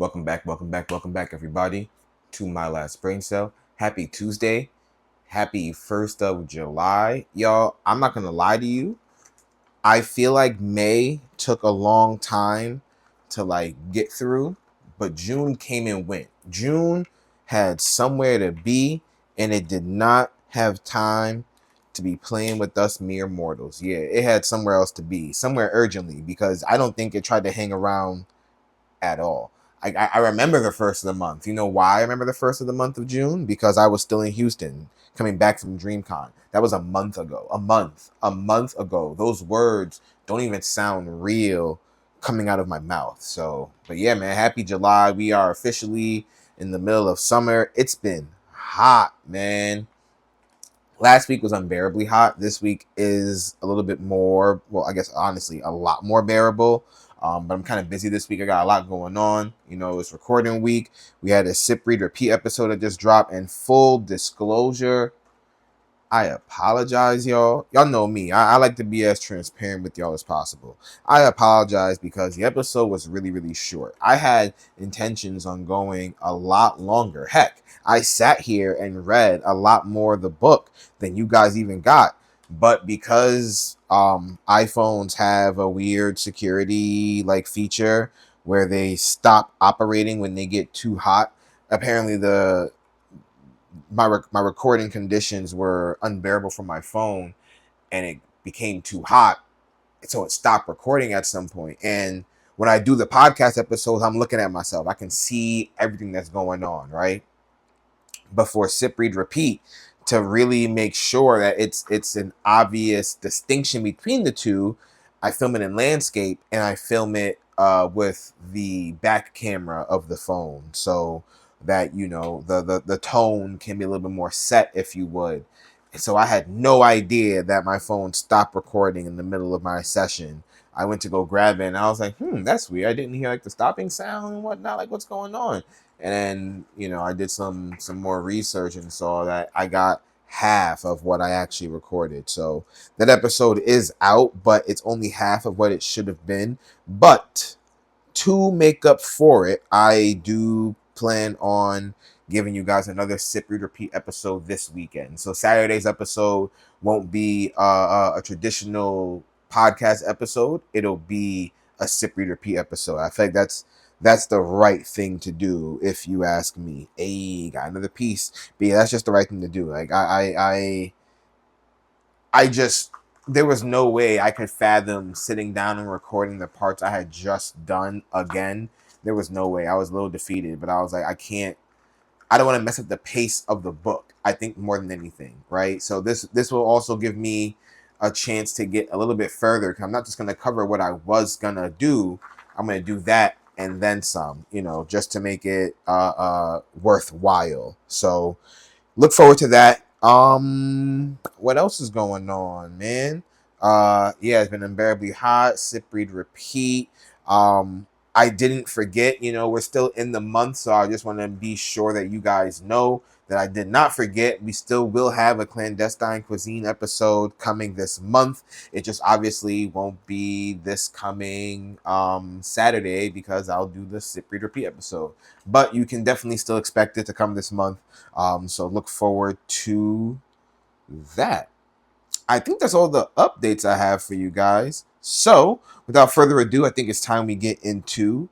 Welcome back, everybody, to My Last Brain Cell. Happy Tuesday. Happy 1st of July. Y'all, I'm not going to lie to you. I feel like May took a long time to, get through, but June came and went. June had somewhere to be, and it did not have time to be playing with us mere mortals. Yeah, it had somewhere else to be, somewhere urgently, because I don't think it tried to hang around at all. I remember the first of the month. You know why I remember the first of the month of June? Because I was still in Houston, coming back from DreamCon. That was a month ago. A month ago. Those words don't even sound real coming out of my mouth. So, but yeah, man, happy July. We are officially in the middle of summer. It's been hot, man. Last week was unbearably hot. This week is a little bit more, well, I guess honestly, a lot more bearable. But I'm kind of busy this week. I got a lot going on. You know, it's recording week. We had a Sip, Read, Repeat episode that just dropped. And full disclosure, I apologize, y'all. Y'all know me. I like to be as transparent with y'all as possible. I apologize because the episode was really, really short. I had intentions on going a lot longer. Heck, I sat here and read a lot more of the book than you guys even got. But because iPhones have a weird security feature where they stop operating when they get too hot, apparently my recording conditions were unbearable for my phone, and it became too hot, so it stopped recording at some point. And when I do the podcast episodes, I'm looking at myself. I can see everything that's going on, right? Before Sip, Read, Repeat, to really make sure that it's an obvious distinction between the two, I film it in landscape and I film it with the back camera of the phone, so that the tone can be a little bit more set, if you would. And so I had no idea that my phone stopped recording in the middle of my session. I went to go grab it and I was like, that's weird. I didn't hear the stopping sound and whatnot. Like, what's going on? And then, I did some more research and saw that I got half of what I actually recorded. So that episode is out, but it's only half of what it should have been. But to make up for it, I do plan on giving you guys another Sip, Read, Repeat episode this weekend. So Saturday's episode won't be a traditional podcast episode. It'll be a Sip, Read, Repeat episode. I feel like that's the right thing to do, if you ask me. Hey, got another piece. But yeah, that's just the right thing to do. Like I just, there was no way I could fathom sitting down and recording the parts I had just done again. There was no way. I was a little defeated, but I was like, I don't want to mess up the pace of the book, I think, more than anything, right? So this will also give me a chance to get a little bit further, because I'm not just going to cover what I was going to do. I'm going to do that and then some, just to make it worthwhile. So look forward to that. What else is going on, man? Yeah, it's been unbearably hot. Sip, Read, Repeat. I didn't forget, we're still in the month, so I just want to be sure that you guys know that I did not forget. We still will have a Clandestine Cuisine episode coming this month. It just obviously won't be this coming Saturday, because I'll do the Sip, Read, Repeat episode. But you can definitely still expect it to come this month. So look forward to that. I think that's all the updates I have for you guys. So, without further ado, I think it's time we get into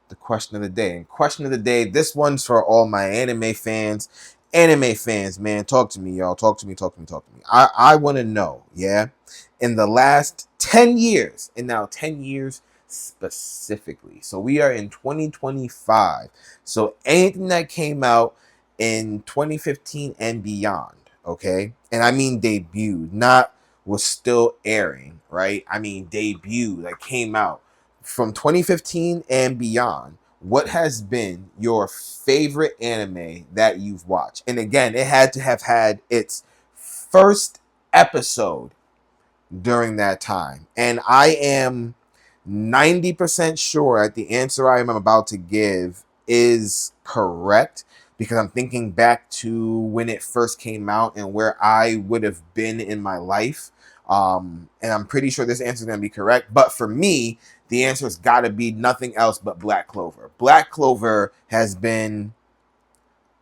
the question of the day. And question of the day, this one's for all my anime fans. Anime fans, man, talk to me, y'all. Talk to me. I want to know, yeah, in the last 10 years, and now 10 years specifically. So we are in 2025. So anything that came out in 2015 and beyond, okay? And I mean debuted, not was still airing, right? I mean debut that came out from 2015 and beyond. What has been your favorite anime that you've watched? And again, it had to have had its first episode during that time. And I am 90% sure that the answer I am about to give is correct, because I'm thinking back to when it first came out and where I would have been in my life And I'm pretty sure this answer is going to be correct. But for me, the answer has got to be nothing else but Black Clover. Black Clover has been,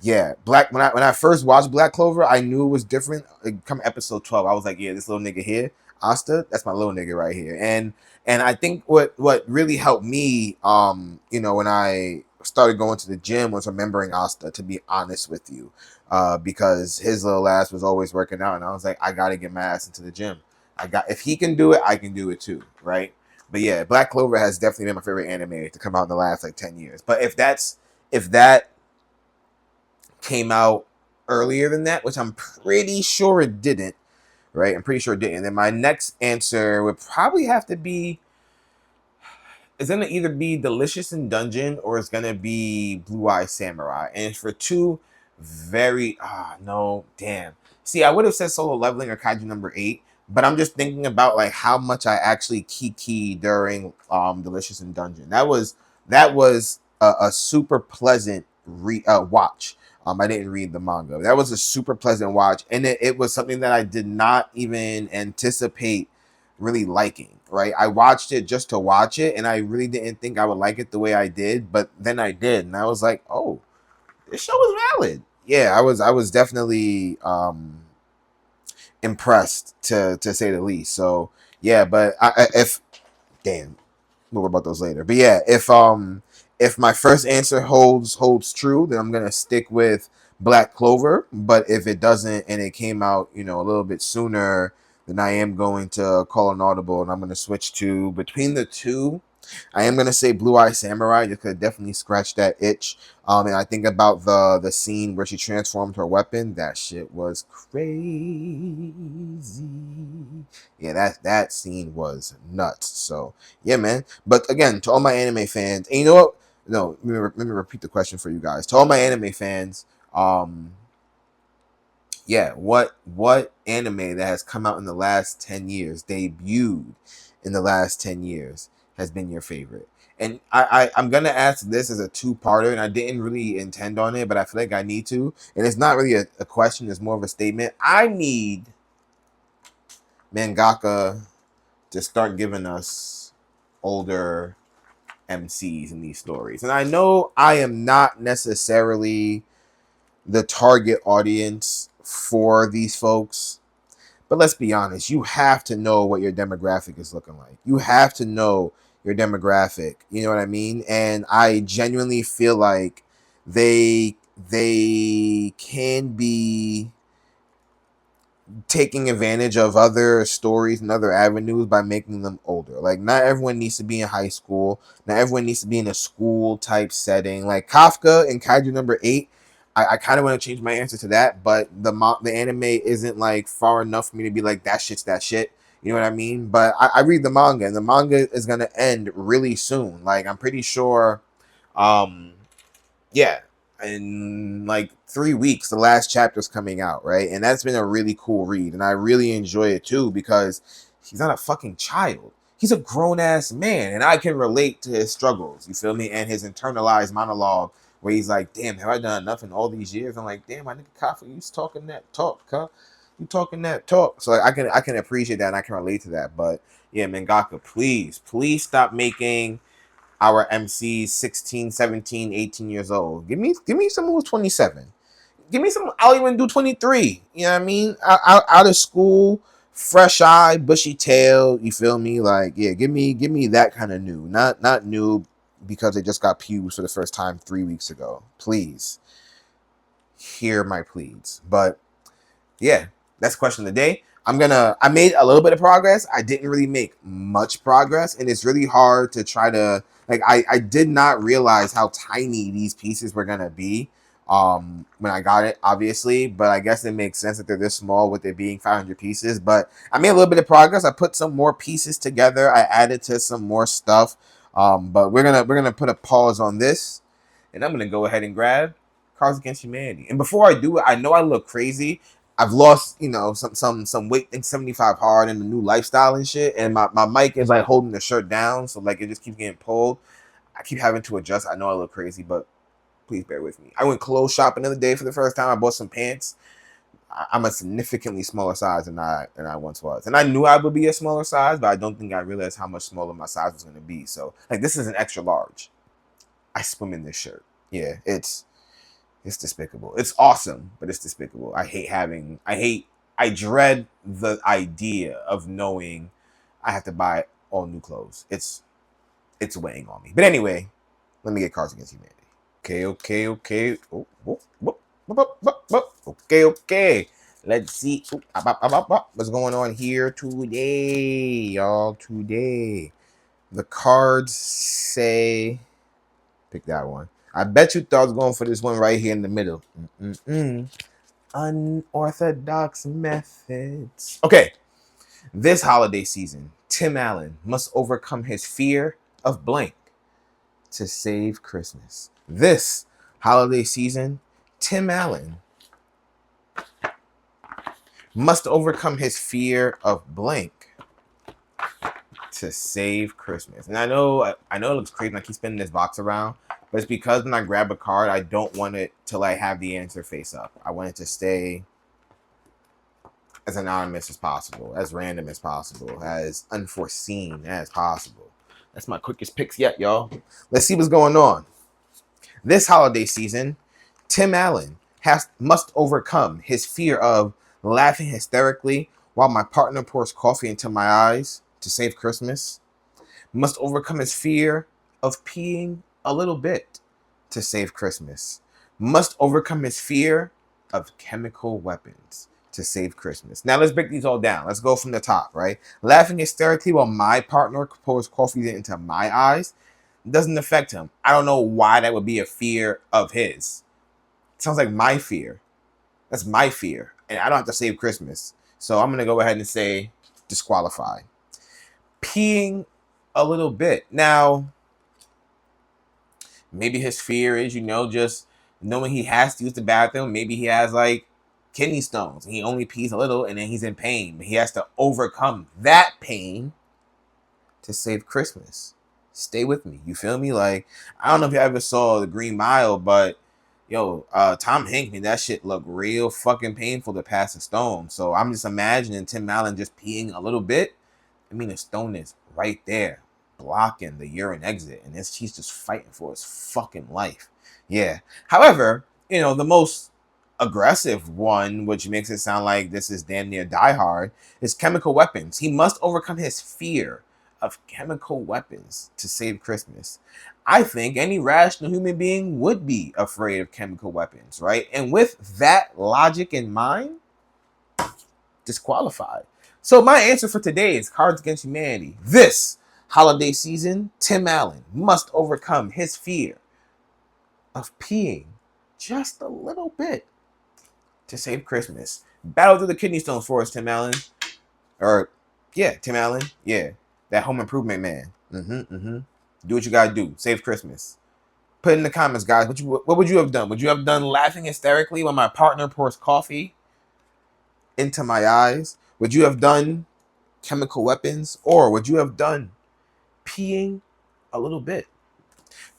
yeah, when I first watched Black Clover, I knew it was different. Like, come episode 12, I was like, yeah, this little nigga here, Asta, that's my little nigga right here. And I think what really helped me, when I started going to the gym was remembering Asta, to be honest with you, because his little ass was always working out, and I was like, I gotta get my ass into the gym. If he can do it, I can do it too, right? But yeah, Black Clover has definitely been my favorite anime to come out in the last like 10 years. But if that came out earlier than that, which I'm pretty sure it didn't, right? I'm pretty sure it didn't. Then my next answer would probably have to be, it's going to either be Delicious in Dungeon or it's going to be Blue Eye Samurai. And it's for two very, no, damn. See, I would have said Solo Leveling or Kaiju number 8, but I'm just thinking about like how much I actually kiki during Delicious in Dungeon. That was a super pleasant watch. I didn't read the manga. That was a super pleasant watch, and it was something that I did not even anticipate really liking, right? I watched it just to watch it, and I really didn't think I would like it the way I did, but then I did, and I was like, oh, this show was valid. Yeah, I was definitely impressed to say the least. So yeah, but if damn, we'll worry about those later. But yeah, if my first answer holds true, then I'm gonna stick with Black Clover. But if it doesn't and it came out, a little bit sooner, then I am going to call an audible and I'm gonna switch to between the two. I am gonna say Blue Eye Samurai. You could definitely scratch that itch. And I think about the scene where she transformed her weapon. That shit was crazy. Yeah, that scene was nuts. So yeah, man. But again, to all my anime fans, and you know what? No, let me repeat the question for you guys. To all my anime fans, yeah, what anime that has come out in the last 10 years, debuted in the last 10 years, has been your favorite? And I'm gonna ask this as a two-parter, and I didn't really intend on it, but I feel like I need to. And it's not really a question, it's more of a statement. I need mangaka to start giving us older MCs in these stories. And I know I am not necessarily the target audience for these folks, but let's be honest, you have to know what your demographic is looking like. You have to know your demographic. You know what I mean? And I genuinely feel like they can be taking advantage of other stories and other avenues by making them older. Like, not everyone needs to be in high school. Not everyone needs to be in a school type setting. Like Kafka and Kaiju number 8, I kind of want to change my answer to that, but the anime isn't like far enough for me to be like, that shit's that shit. You know what I mean? But I read the manga, and the manga is gonna end really soon. Like, I'm pretty sure, yeah, in like 3 weeks, the last chapter's coming out, right? And that's been a really cool read, and I really enjoy it too because he's not a fucking child. He's a grown ass man, and I can relate to his struggles. You feel me? And his internalized monologue where he's like, "Damn, have I done enough in all these years?" I'm like, "Damn, my nigga Kafka, you talking that talk, huh? You talking that talk?" So like, I can appreciate that, and I can relate to that. But yeah, mangaka, please stop making our MCs 16, 17, 18 years old. Give me someone who's 27. Give me some, I'll even do 23. You know what I mean? Out of school, fresh eye, bushy tail, you feel me? Like, yeah, give me that kind of new. Not new because they just got pubes for the first time 3 weeks ago. Please hear my pleads. But yeah, that's question of the day. I made a little bit of progress. I didn't really make much progress, and it's really hard to try to, like, I did not realize how tiny these pieces were gonna be when I got it, obviously, but I guess it makes sense that they're this small with it being 500 pieces. But I made a little bit of progress. I put some more pieces together. I added to some more stuff. But we're gonna put a pause on this, and I'm gonna go ahead and grab Cards Against Humanity. And before I do it, I know I look crazy. I've lost, some weight, I think 75 hard in the new lifestyle and shit. And my mic is like holding the shirt down, so like it just keeps getting pulled. I keep having to adjust. I know I look crazy, but please bear with me. I went clothes shopping the other day for the first time. I bought some pants. I'm a significantly smaller size than I once was, and I knew I would be a smaller size, but I don't think I realized how much smaller my size was going to be. So like, this is an extra large. I swim in this shirt. Yeah, it's despicable. It's awesome, but it's despicable. I dread the idea of knowing I have to buy all new clothes. It's weighing on me. But anyway, let me get Cards Against Humanity. Okay. Okay. Let's see what's going on here today, y'all. Today, the cards say, pick that one. I bet you thought I was going for this one right here in the middle. Unorthodox methods. Okay. This holiday season, Tim Allen must overcome his fear of blank to save Christmas. This holiday season, Tim Allen must overcome his fear of blank to save Christmas. And I know it looks crazy. I keep spinning this box around, but it's because when I grab a card, I don't want it to like have the answer face up. I want it to stay as anonymous as possible, as random as possible, as unforeseen as possible. That's my quickest picks yet, y'all. Let's see what's going on. This holiday season, Tim Allen must overcome his fear of laughing hysterically while my partner pours coffee into my eyes to save Christmas. Must overcome his fear of peeing a little bit to save Christmas. Must overcome his fear of chemical weapons to save Christmas. Now let's break these all down. Let's go from the top, right? Laughing hysterically while my partner pours coffee into my eyes doesn't affect him. I don't know why that would be a fear of his. It sounds like my fear. That's my fear. And I don't have to save Christmas. So I'm going to go ahead and say disqualify. Peeing a little bit. Now, maybe his fear is, just knowing he has to use the bathroom. Maybe he has like kidney stones. He only pees a little and then he's in pain. He has to overcome that pain to save Christmas. Stay with me. You feel me? Like, I don't know if you ever saw The Green Mile, but Tom Hanks made that shit look real fucking painful to pass a stone. So I'm just imagining Tim Allen just peeing a little bit. I mean, the stone is right there, blocking the urine exit, and he's just fighting for his fucking life. Yeah. However, the most aggressive one, which makes it sound like this is damn near Die Hard, is chemical weapons. He must overcome his fear of chemical weapons to save Christmas. I think any rational human being would be afraid of chemical weapons, right? And with that logic in mind, disqualified. So my answer for today is Cards Against Humanity. This holiday season, Tim Allen must overcome his fear of peeing just a little bit to save Christmas. Battle through the kidney stones for us, Tim Allen. Tim Allen. Yeah, that home improvement man. Do what you gotta do. Save Christmas. Put in the comments, guys. What would you have done? Would you have done laughing hysterically when my partner pours coffee into my eyes? Would you have done chemical weapons? Or would you have done peeing a little bit?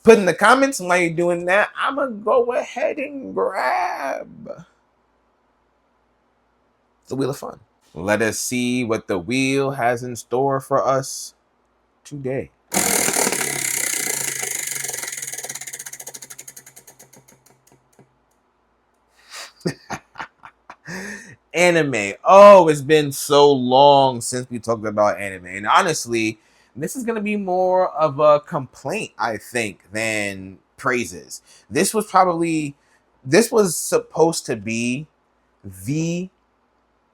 Put in the comments, and while you're doing that, I'm going to go ahead and grab the Wheel of Fun. Let us see what the wheel has in store for us today. Anime. Oh, it's been so long since we talked about anime. And honestly, this is going to be more of a complaint, I think, than praises. This was supposed to be the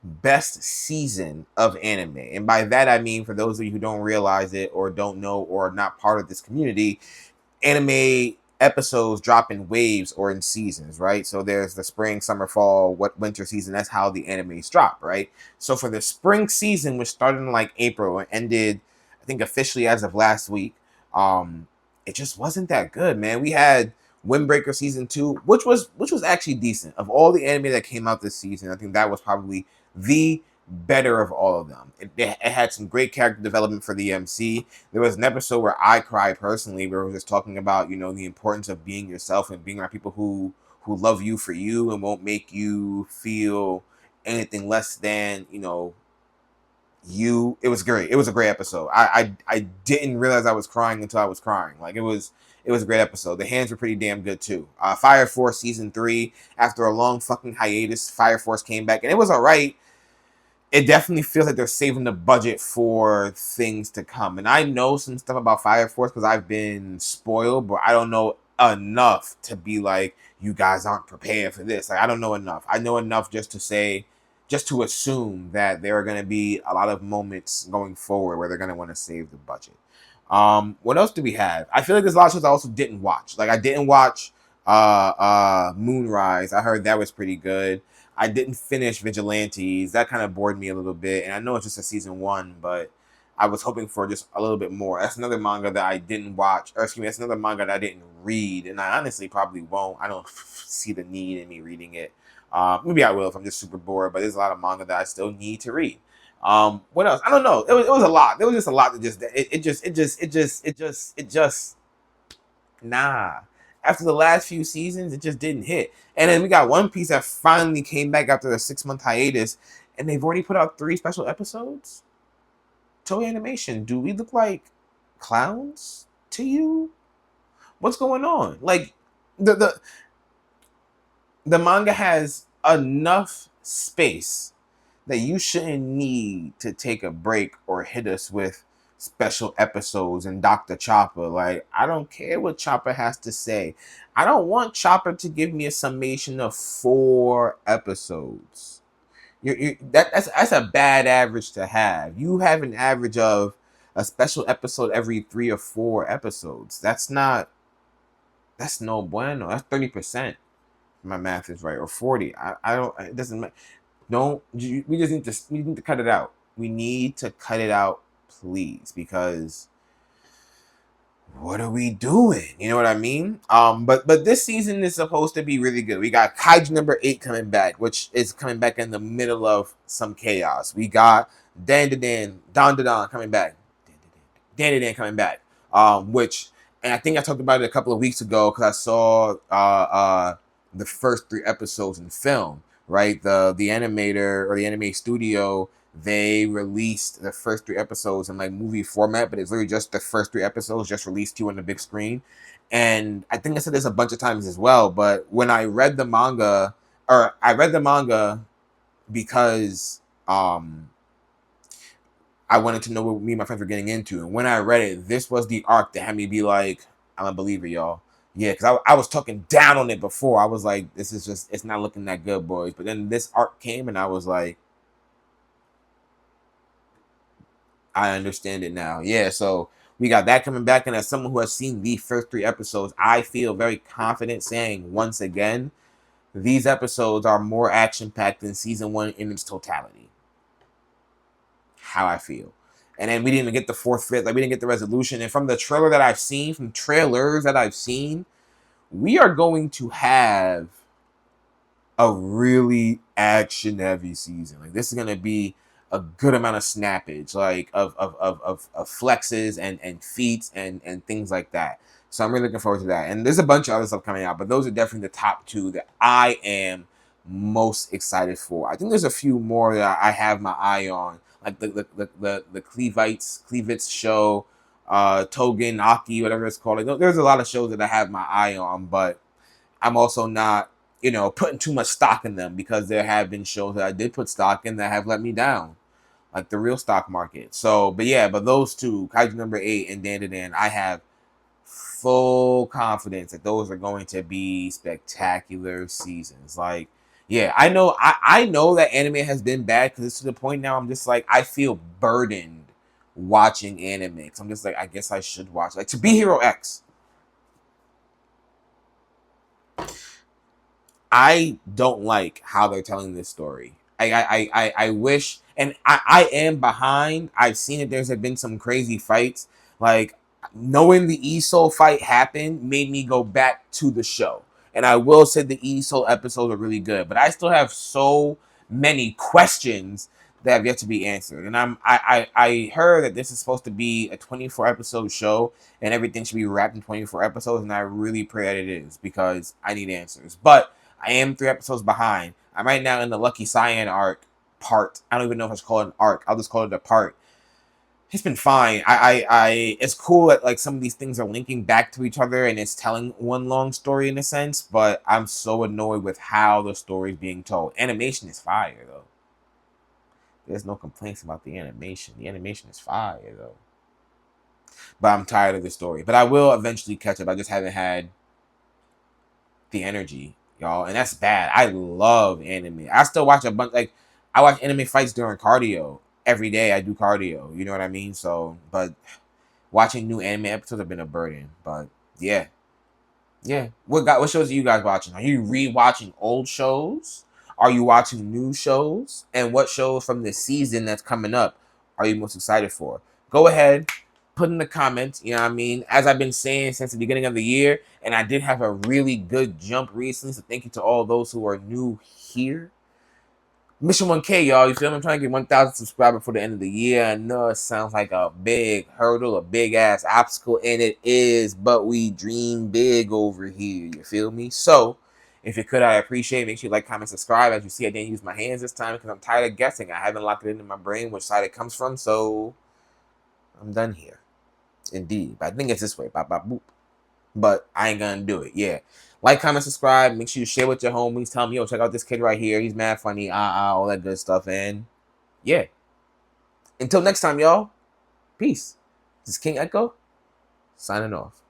best season of anime. And by that, I mean, for those of you who don't realize it or don't know or are not part of this community, anime episodes drop in waves or in seasons, right? So there's the spring, summer, fall, winter season. That's how the animes drop, right? So for the spring season, which started in like April and ended, I think officially as of last week, it just wasn't that good, man. We had Windbreaker season 2, which was actually decent. Of all the anime that came out this season, I think that was probably the better of all of them. It had some great character development for the MC. There was an episode where I cried personally, where we were just talking about, the importance of being yourself and being around people who love you for you and won't make you feel anything less than, you. It was great. It was a great episode. I didn't realize I was crying until I was crying. Like, it was a great episode. The hands were pretty damn good too. Fire Force season 3, after a long fucking hiatus, Fire Force came back and it was all right. It definitely feels like they're saving the budget for things to come. And I know some stuff about Fire Force because I've been spoiled, but I don't know enough to be like, you guys aren't prepared for this. Like, I don't know enough. I know enough just to say, just to assume that there are going to be a lot of moments going forward where they're going to want to save the budget. What else do we have? I feel like there's a lot of shows I also didn't watch. Like, I didn't watch Moonrise. I heard that was pretty good. I didn't finish Vigilantes. That kind of bored me a little bit. And I know it's just a season 1, but I was hoping for just a little bit more. That's another manga that I didn't watch. Or excuse me, that's another manga that I didn't read. And I honestly probably won't. I don't see the need in me reading it. Maybe I will if I'm just super bored. But there's a lot of manga that I still need to read. What else? I don't know. It was a lot. There was just a lot that just nah. After the last few seasons, it just didn't hit. And then we got One Piece that finally came back after a 6-month hiatus, and they've already put out 3 special episodes. Toei Animation, do we look like clowns to you? What's going on? Like, the manga has enough space that you shouldn't need to take a break or hit us with special episodes and Dr. Chopper. Like, I don't care what Chopper has to say. I don't want Chopper to give me a summation of 4 episodes. That's a bad average to have. You have an average of a special episode every 3 or 4 episodes. That's no bueno. That's 30%. My math is right, or 40. I don't. It doesn't matter. We just need to cut it out. We need to cut it out, please, because what are we doing? You know what I mean? But this season is supposed to be really good. We got Kaiju number 8 coming back, which is coming back in the middle of some chaos. We got Dan coming back. Dan coming back. Which, and I think I talked about it a couple of weeks ago because I saw the first 3 episodes in film. Right, the animator or the anime studio, they released the first 3 episodes in like movie format, but it's literally just the first 3 episodes just released to you on the big screen. And I think I said this a bunch of times as well, but when I read the manga, because I wanted to know what me and my friends were getting into, and when I read it, this was the arc that had me be like, I'm a believer, y'all. Yeah, because I was talking down on it before. I was like, it's not looking that good, boys. But then this arc came and I was like, I understand it now. Yeah, so we got that coming back. And as someone who has seen the first 3 episodes, I feel very confident saying once again, these episodes are more action-packed than season 1 in its totality. How I feel. And then we didn't even get the 4th, 5th. Like, we didn't get the resolution. And from the trailers that I've seen, we are going to have a really action-heavy season. Like, this is going to be a good amount of snappage, like of flexes and feats and things like that. So I'm really looking forward to that. And there's a bunch of other stuff coming out, but those are definitely the top 2 that I am most excited for. I think there's a few more that I have my eye on, like the Clevites show, Togen, Aki, whatever it's called. Like, there's a lot of shows that I have my eye on, but I'm also not, putting too much stock in them because there have been shows that I did put stock in that have let me down, like the real stock market. So, but those 2, Kaiju number 8 and Dan, I have full confidence that those are going to be spectacular seasons. Like, yeah, I know that anime has been bad because it's to the point now I'm just like, I feel burdened watching anime. I'm just like, I guess I should watch. Like, To Be Hero X. I don't like how they're telling this story. I wish, and I am behind. I've seen it. There's been some crazy fights. Like, knowing the ESOL fight happened made me go back to the show. And I will say the ESOL episodes are really good, but I still have so many questions that have yet to be answered. And I heard that this is supposed to be a 24 episode show and everything should be wrapped in 24 episodes. And I really pray that it is because I need answers. But I am 3 episodes behind. I'm right now in the Lucky Cyan arc part. I don't even know if it's called an arc. I'll just call it a part. It's been fine. It's cool that like some of these things are linking back to each other and it's telling one long story in a sense, but I'm so annoyed with how the story is being told. Animation is fire though. There's no complaints about the animation. The animation is fire though. But I'm tired of the story. But I will eventually catch up. I just haven't had the energy, y'all, and that's bad. I love anime. I still watch a bunch. Like I watch anime fights during cardio every day. I do cardio. You know what I mean? So, but watching new anime episodes have been a burden. But yeah, yeah. What shows are you guys watching? Are you rewatching old shows? Are you watching new shows? And what shows from this season that's coming up are you most excited for? Go ahead, put in the comments. You know what I mean? As I've been saying since the beginning of the year, and I did have a really good jump recently. So thank you to all those who are new here. Mission 1K, y'all. You feel me? I'm trying to get 1,000 subscribers for the end of the year. I know it sounds like a big hurdle, a big ass obstacle, and it is, but we dream big over here. You feel me? So, if you could, I appreciate it. Make sure you like, comment, subscribe. As you see, I didn't use my hands this time because I'm tired of guessing. I haven't locked it into my brain which side it comes from, so I'm done here. Indeed. But I think it's this way. Bop, bop, boop. But I ain't gonna do it. Yeah. Like, comment, subscribe. Make sure you share with your homies. Tell them, yo, check out this kid right here. He's mad funny. All that good stuff. And yeah. Until next time, y'all. Peace. This is King Echo signing off.